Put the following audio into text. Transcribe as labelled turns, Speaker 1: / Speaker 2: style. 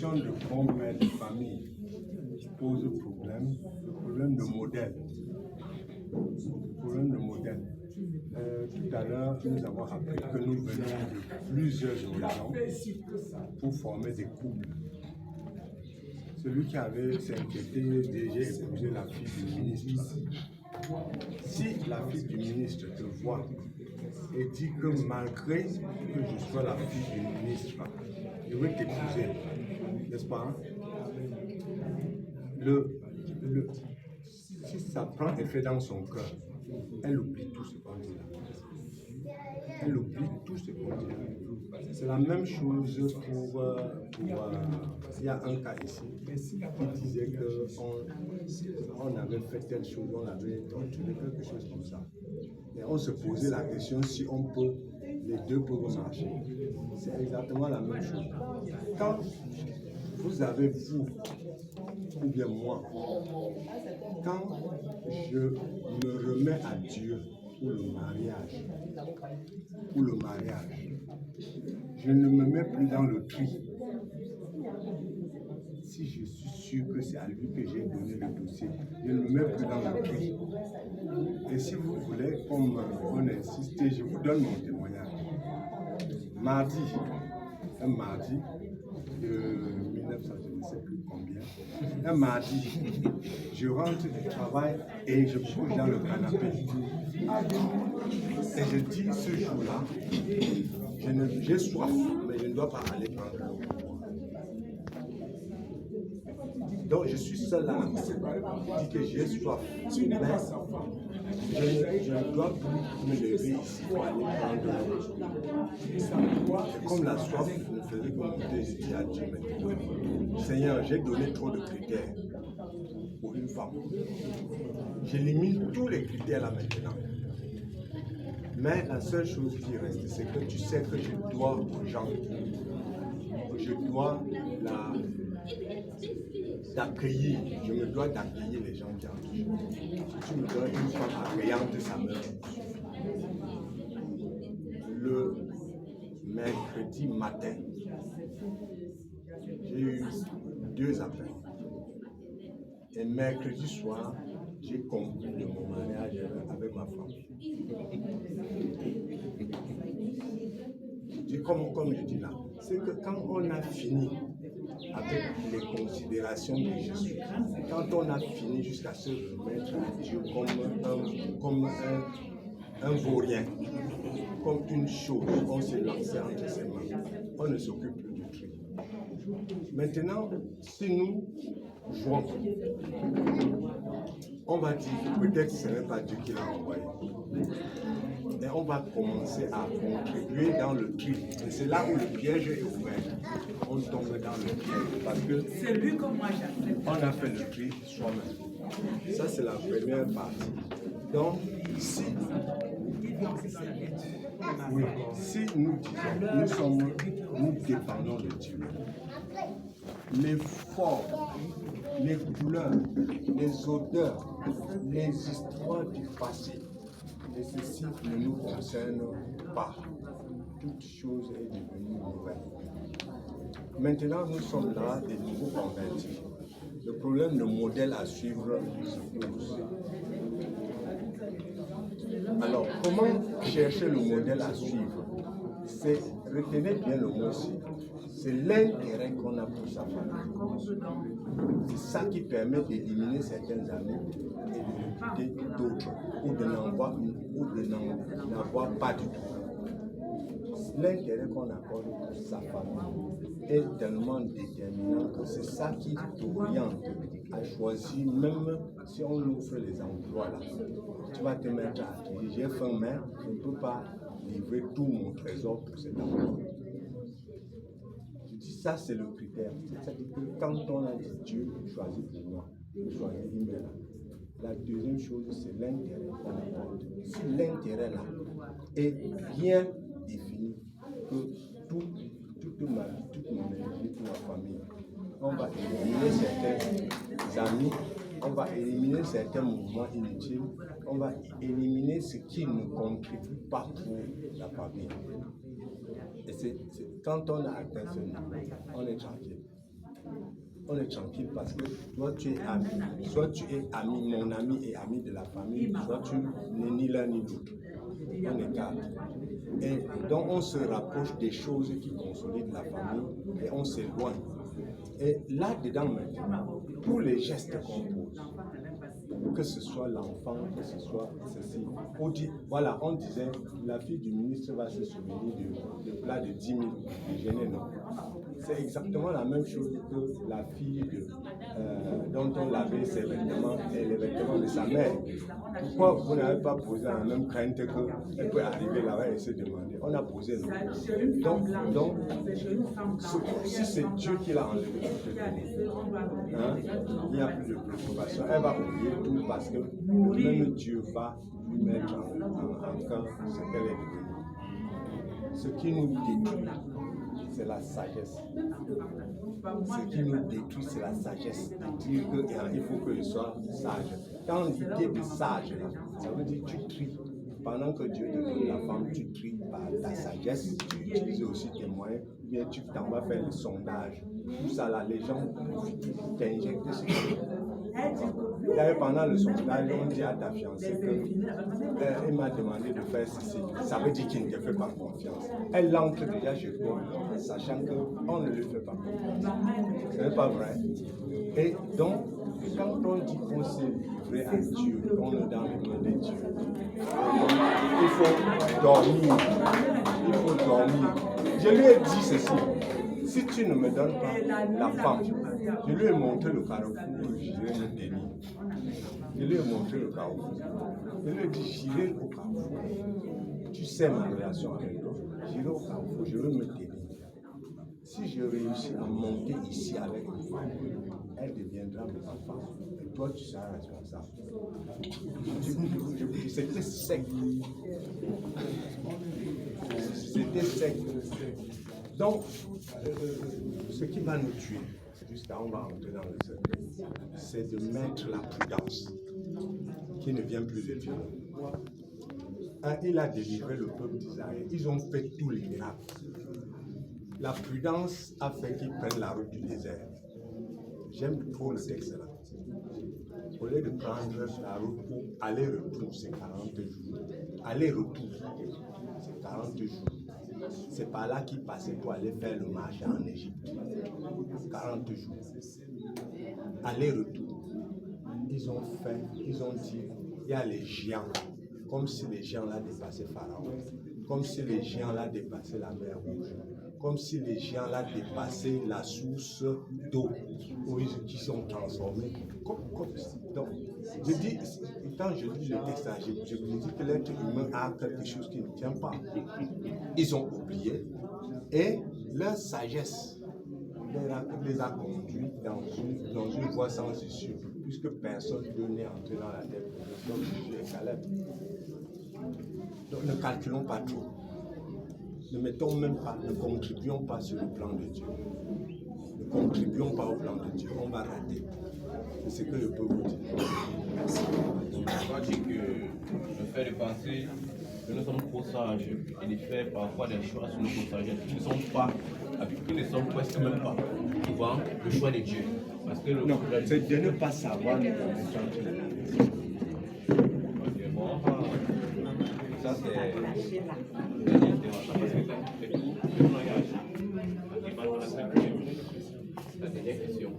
Speaker 1: question de bon mère de famille pose problème, le problème de modèle. Tout à l'heure, nous avons appris que nous venons de plusieurs horizons pour former des couples. Celui qui avait s'inquiété déjà épousé la fille du ministre. Si la fille du ministre te voit et dit que malgré que je sois la fille du ministre, je veux t'épouser, n'est-ce pas? Si ça prend effet dans son cœur, elle oublie tout ce qu'on dit là. Elle oublie tout ce qu'on dit là. C'est la même chose pour il y a un cas ici qui disait qu'on avait fait telle chose, on avait torturé, quelque chose comme ça. Et on se posait la question si on peut, les deux peuvent marcher. C'est exactement la même chose. Quand vous avez vous, ou bien moi, quand je me remets à Dieu pour le mariage, je ne me mets plus dans le tri. Si je suis sûr que c'est à lui que j'ai donné le dossier, je ne me mets plus dans le tri. Et si vous voulez, comme on insiste, je vous donne mon témoignage. Un mardi de 1900, je ne sais plus combien, un mardi, je rentre du travail et je couche dans le canapé. Et je dis ce jour-là, j'ai soif, mais je ne dois pas aller prendre l'eau. Donc je suis seul là, je dis que j'ai soif, mais je ne dois plus me lever ici pour aller prendre l'eau. Et comme la soif me faisait monter, je dis à Dieu maintenant, Seigneur, j'ai donné trop de critères pour une femme. J'élimine tous les critères là maintenant. Mais la seule chose qui reste, c'est que tu sais que je dois aux gens, je dois d'accueillir, je me dois d'accueillir les gens qui entrent. Si tu me donnes une femme accueillante, ça meurt. Le mercredi matin, j'ai eu 2 appels. Et mercredi soir, j'ai conclu de mon mariage avec ma femme. Comme je dis là, c'est que quand on a fini avec les considérations de Jésus, quand on a fini jusqu'à se remettre à Dieu comme un vaurien, comme une chose, on s'est lancé entre ses mains, on ne s'occupe plus du truc. Maintenant, si nous jouons, on va dire peut-être que ce n'est pas Dieu qui l'a envoyé. Et on va commencer à contribuer dans le tri. Et c'est là où le piège est ouvert. On tombe dans le piège. Parce que
Speaker 2: c'est lui comme moi j'accepte.
Speaker 1: On a fait le tri soi-même. Ça, c'est la première partie. Donc, si nous disons, nous dépendons de Dieu, les formes, les couleurs, les odeurs, les histoires du passé, et ceci ne nous concerne pas. Toute chose est devenue nouvelle. Maintenant, nous sommes là, des nouveaux convertis. Le problème, le modèle à suivre se pose. Alors, comment chercher le modèle à suivre? C'est, retenez bien le mot aussi, c'est l'intérêt qu'on a pour sa famille. C'est ça qui permet d'éliminer certains amis et de recruter d'autres, ou de n'en avoir pas du tout. L'intérêt qu'on accorde pour sa famille est tellement déterminant que c'est ça qui t'oriente à choisir, même si on ouvre les emplois là. Tu vas te mettre à dire, j'ai faim, mais je ne peux pas livrer tout mon trésor pour cet emploi. Je dis, ça c'est le critère. C'est-à-dire que quand on a dit Dieu choisit pour moi, je choisis là. La deuxième chose, c'est l'intérêt qu'on apporte. Si l'intérêt là est bien défini, que toute mon énergie pour ma famille, on va éliminer certains amis, on va éliminer certains mouvements inutiles, on va éliminer ce qui ne contribue pas pour la famille. Et quand on a atteint ce niveau, on est tranquille. on est tranquille parce que toi tu es ami, soit tu es ami, mon ami et ami de la famille, soit tu n'es ni l'un ni l'autre. On est cadre. Et donc on se rapproche des choses qui consolident la famille et on s'éloigne. Et là-dedans maintenant, tous les gestes qu'on pose, que ce soit l'enfant, que ce soit ceci, voilà, on disait, la fille du ministre va se souvenir du plat de 10 000 déjeuners, non. C'est exactement la même chose que la fille dont on lavait ses vêtements et les vêtements de sa mère. Pourquoi vous n'avez pas posé la même crainte qu'elle peut arriver là-bas et se demander? On a posé non. Donc si c'est Dieu qui l'a enlevé, hein, il n'y a plus de préoccupation. Elle va oublier tout parce que même Dieu va lui mettre en cœur ce qu'elle est devenue. Ce qui nous détruit, c'est la sagesse. Ce qui nous détruit, c'est la sagesse. Dire qu'il faut que je sois sage. Quand l'idée de sage, ça veut dire que tu tries. Pendant que Dieu te donne la femme, tu tries par ta sagesse. Tu utilises aussi tes moyens. Ou bien tu t'en vas faire le sondage. Tout ça là, les gens t'injectent ce que d'ailleurs, pendant le sondage, on dit à ta fiancée qu'elle m'a demandé de faire ceci. Ça veut dire qu'il ne te fait pas confiance. Elle entre déjà chez toi, sachant qu'on ne lui fait pas confiance. Ce n'est pas vrai. Et donc, quand on dit qu'on s'est livré à Dieu, qu'on est dans les mains de Dieu, il faut dormir. Il faut dormir. Je lui ai dit ceci. Si tu ne me donnes pas la femme, je lui ai montré le carrefour, j'irai me tenir. Je lui ai montré le carrefour. Je lui ai dit, j'irai au carrefour. Tu sais ma relation avec toi. J'irai au carrefour, je veux me tenir. Si je réussis à monter ici avec une femme, elle deviendra ma femme. Et toi, tu seras responsable. Je vous dis, c'était sec. C'était sec. Donc, ce qui va nous tuer, jusqu'à on va entrer dans le secret, c'est de mettre la prudence, qui ne vient plus de Dieu. Il a délivré le peuple d'Israël. Ils ont fait tous les miracles. La prudence a fait qu'ils prennent la route du désert. J'aime trop le texte là. Au lieu de prendre la route pour aller-retour, c'est 40 jours. Aller-retour, c'est 40 jours. C'est par là qu'ils passaient pour aller faire le marché en Égypte. 40 jours. Aller-retour. Ils ont dit, il y a les géants. Comme si les géants là dépassaient Pharaon. Comme si les géants là dépassaient la mer Rouge. Comme si les géants là dépassaient la source d'eau qui sont transformés. Donc, je dis, quand je lis le texte, je vous dis que l'être humain a quelque chose qui ne tient pas. Ils ont oublié et leur sagesse les a conduits dans une voie sans issue, puisque personne ne n'est entré dans la tête de Jésus et Caleb. Donc ne calculons pas trop. Ne mettons même pas, ne contribuons pas sur le plan de Dieu. Ne contribuons pas au plan de Dieu. On va rater. C'est ce que je peux vous dire.
Speaker 2: Je dois dire que le fait de penser que nous sommes trop sages et de faire parfois des choix sur notre sagesse qui ne sont presque même pas souvent le choix de Dieu. Parce que
Speaker 1: non, c'est de ne pas savoir nous
Speaker 2: ça c'est la dernière question.